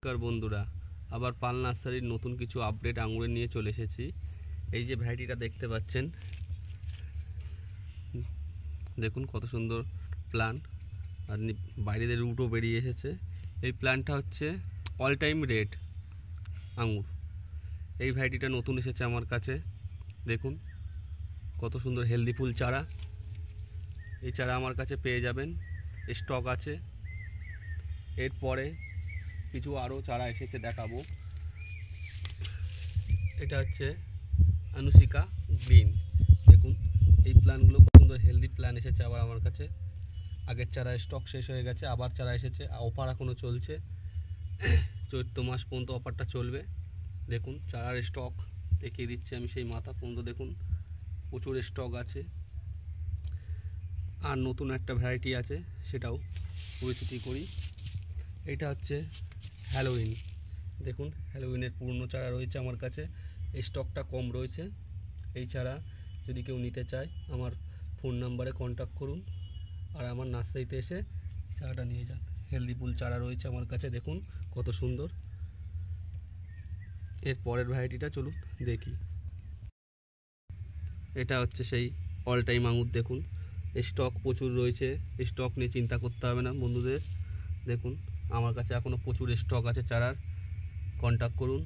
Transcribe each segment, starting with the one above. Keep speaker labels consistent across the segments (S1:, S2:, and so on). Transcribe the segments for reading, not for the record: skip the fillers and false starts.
S1: নমস্কার বন্ধুরা, আবার পাল নার্সারির নতুন কিছু আপডেট আঙুরে নিয়ে চলে এসেছি। এই যে ভ্যারাইটিটা দেখতে পাচ্ছেন, দেখুন কত সুন্দর প্লান্ট, আর বাইরেদের রুটও বেরিয়ে এসেছে। এই প্লান্টটা হচ্ছে অল টাইম রেড আঙুর। এই ভ্যারাইটিটা নতুন এসেছে আমার কাছে। দেখুন কত সুন্দর হেলদি ফুল চারা। এই চারা আমার কাছে পেয়ে যাবেন, স্টক আছে। এরপরে কিছু আরও চারা এসেছে, দেখাবো। এটা হচ্ছে আনুশিকা গ্রিন। দেখুন এই প্ল্যানগুলো খুব সুন্দর হেলদি প্ল্যান এসেছে আবার আমার কাছে। আগের চারা স্টক শেষ হয়ে গেছে, আবার চারা এসেছে। অফার এখনও চলছে, চৈত্র মাস পর্যন্ত অফারটা চলবে। দেখুন চারার স্টক দেখিয়ে দিচ্ছি আমি, সেই মাথা পর্যন্ত দেখুন প্রচুর স্টক আছে। আর নতুন একটা ভ্যারাইটি আছে, সেটাও পরিচিতি করি। এটা হচ্ছে হ্যালোইন। দেখুন হ্যালোইনের পুরনো চারা রয়েছে আমার কাছে, স্টকটা কম রয়েছে। এই চারা যদি কেউ নিতে চায় আমার ফোন নাম্বারে কন্ট্যাক্ট করুন, আর আমার নার্সারিতে এসে চারাটা নিয়ে যান। হেলদি ফুল চারা রয়েছে আমার কাছে, দেখুন কত সুন্দর। এর পরের ভ্যারাইটিটা চলুন দেখি। এটা হচ্ছে সেই অল টাইম আঙুর। দেখুন স্টক প্রচুর রয়েছে, স্টক নিয়ে চিন্তা করতে হবে না বন্ধুদের। দেখুন আমার কাছে এখনও প্রচুর স্টক আছে চারার। কন্ট্যাক্ট করুন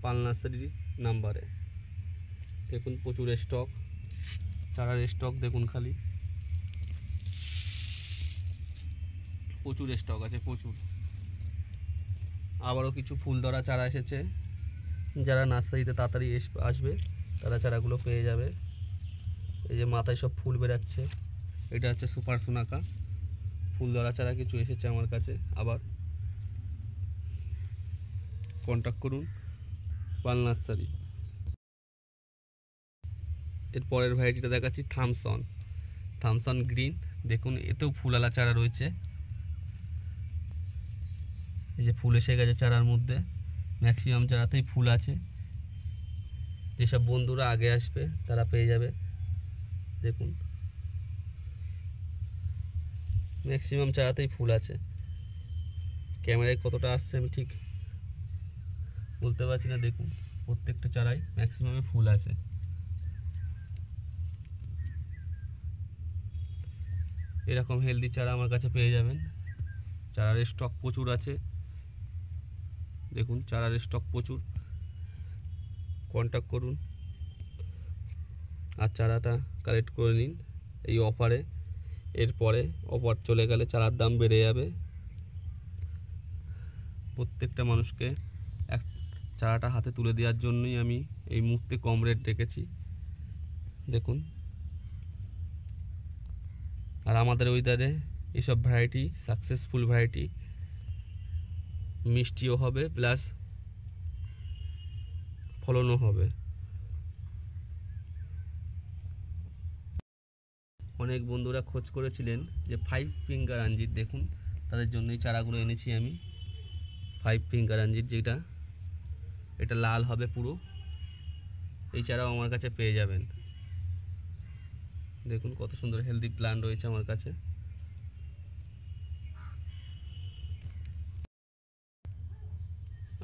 S1: পাল নার্সারির নাম্বারে। দেখুন প্রচুর স্টক, চারার স্টক দেখুন, খালি প্রচুর স্টক আছে, প্রচুর। আবারও কিছু ফুল ধরা চারা এসেছে, যারা নার্সারিতে তাড়াতাড়ি আসবে তারা চারাগুলো পেয়ে যাবে। এই যে মাথায় সব ফুল বেরাচ্ছে, এটা হচ্ছে সুপার সোনাকা। ফুল ধরা চারা কিছু এসেছে আমার কাছে। আবার কন্ট্যাক্ট করুন পাল নার্সারি। এর পরের ভ্যারাইটিটা দেখাচ্ছি থামসন গ্রিন। দেখুন এতেও ফুলালা চারা রয়েছে। এই যে ফুল এসে গেছে চারার মধ্যে, ম্যাক্সিমাম চারাতেই ফুল আছে। যেসব বন্ধুরা আগে আসবে তারা পেয়ে যাবে। দেখুন ম্যাক্সিমাম চারাতেই ফুল আছে। ক্যামেরায় কতটা আসছে আমি ঠিক বলতে পারছি না। দেখুন প্রত্যেকটা চারাই ম্যাক্সিমামে ফুল আছে। এরকম হেলদি চারা আমার কাছে পেয়ে যাবেন। চারার স্টক প্রচুর আছে, দেখুন চারার স্টক প্রচুর। কন্ট্যাক্ট করুন আর চারাটা কালেক্ট করে নিন এই অফারে। এরপরে অফার চলে গেলে চারার দাম বেড়ে যাবে। প্রত্যেকটা মানুষকে এক চারাটা হাতে তুলে দেওয়ার জন্যই আমি এই মুহূর্তে কম রেট রেখেছি। দেখুন, আর আমাদের ওয়েদারে এইসব ভ্যারাইটি সাকসেসফুল ভ্যারাইটি, মিষ্টিও হবে প্লাস ফলনও হবে। অনেক বন্ধুরা খোঁজ করেছিলেন যে 5 ফিঙ্গার আঞ্জির, দেখুন তাদের জন্য এই চারাগুলো এনেছি আমি। 5 ফিঙ্গার আঞ্জির, যেটা এটা লাল হবে পুরো, এই চারাও আমার কাছে পেয়ে যাবেন। দেখুন কত সুন্দর হেলদি প্ল্যান্ট রয়েছে আমার কাছে।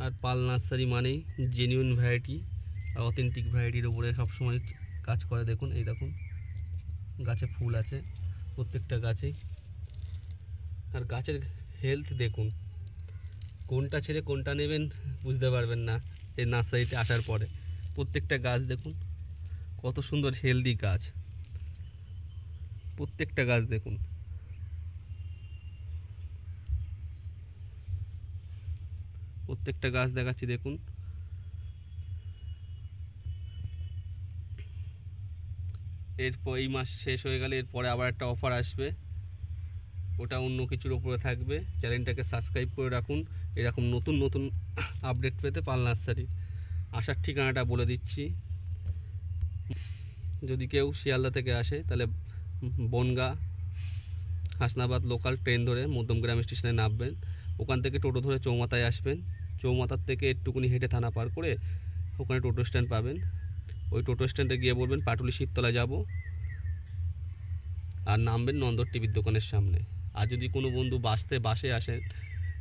S1: আর পাল নার্সারি মানেই জেনুইন ভ্যারাইটি আর অথেন্টিক ভ্যারাইটির উপরে সবসময় কাজ করে। দেখুন এই দেখুন গাছে ফুল আছে প্রত্যেকটা গাছেই। আর গাছের হেলথ দেখুন, কোনটা ছেড়ে কোনটা নেবেন বুঝতে পারবেন না এই নার্সারিতে আসার পরে। প্রত্যেকটা গাছ দেখুন কত সুন্দর হেলদি গাছ, প্রত্যেকটা গাছ দেখুন। প্রত্যেকটা গাছ দেখাচ্ছি দেখুন। এরপর এই মাস শেষ হয়ে গেলে এরপরে আবার একটা অফার আসবে, ওটা অন্য কিছুর উপরে থাকবে। চ্যানেলটাকে সাবস্ক্রাইব করে রাখুন এরকম নতুন নতুন আপডেট পেতে। পাল নার্সারির আসার ঠিকানাটা বলে দিচ্ছি। যদি কেউ শিয়ালদা থেকে আসে তাহলে বনগাঁ হাসনাবাদ লোকাল ট্রেন ধরে মধ্যমগ্রাম স্টেশনে নামবেন। ওখান থেকে টোটো ধরে চৌমাথায় আসবেন। চৌমাথার থেকে একটুকুনি হেঁটে থানা পার করে ওখানে টোটো স্ট্যান্ড পাবেন। ওই টোটো স্ট্যান্ডে গিয়ে বলবেন পাটুলি শিবতলা যাব, আর নামবেন নন্দর টিভির দোকানের সামনে। আর যদি কোনো বন্ধু বাসে আসেন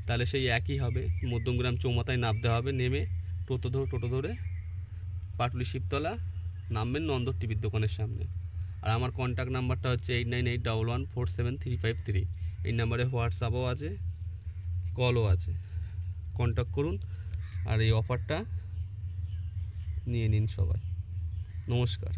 S1: তাহলে সেই একই হবে। মধ্যমগ্রাম চৌমাথায় নামতে হবে, নেমে টোটো ধরে পাটুলি শিবতলা নামবেন নন্দর টিভির দোকানের সামনে। আর আমার কন্ট্যাক্ট নাম্বারটা হচ্ছে 8981147353। এই নাম্বারে হোয়াটসঅ্যাপও আছে, কলও আছে, কন্ট্যাক্ট করুন আর এই অফারটা নিয়ে নিন সবাই। নমস্কার।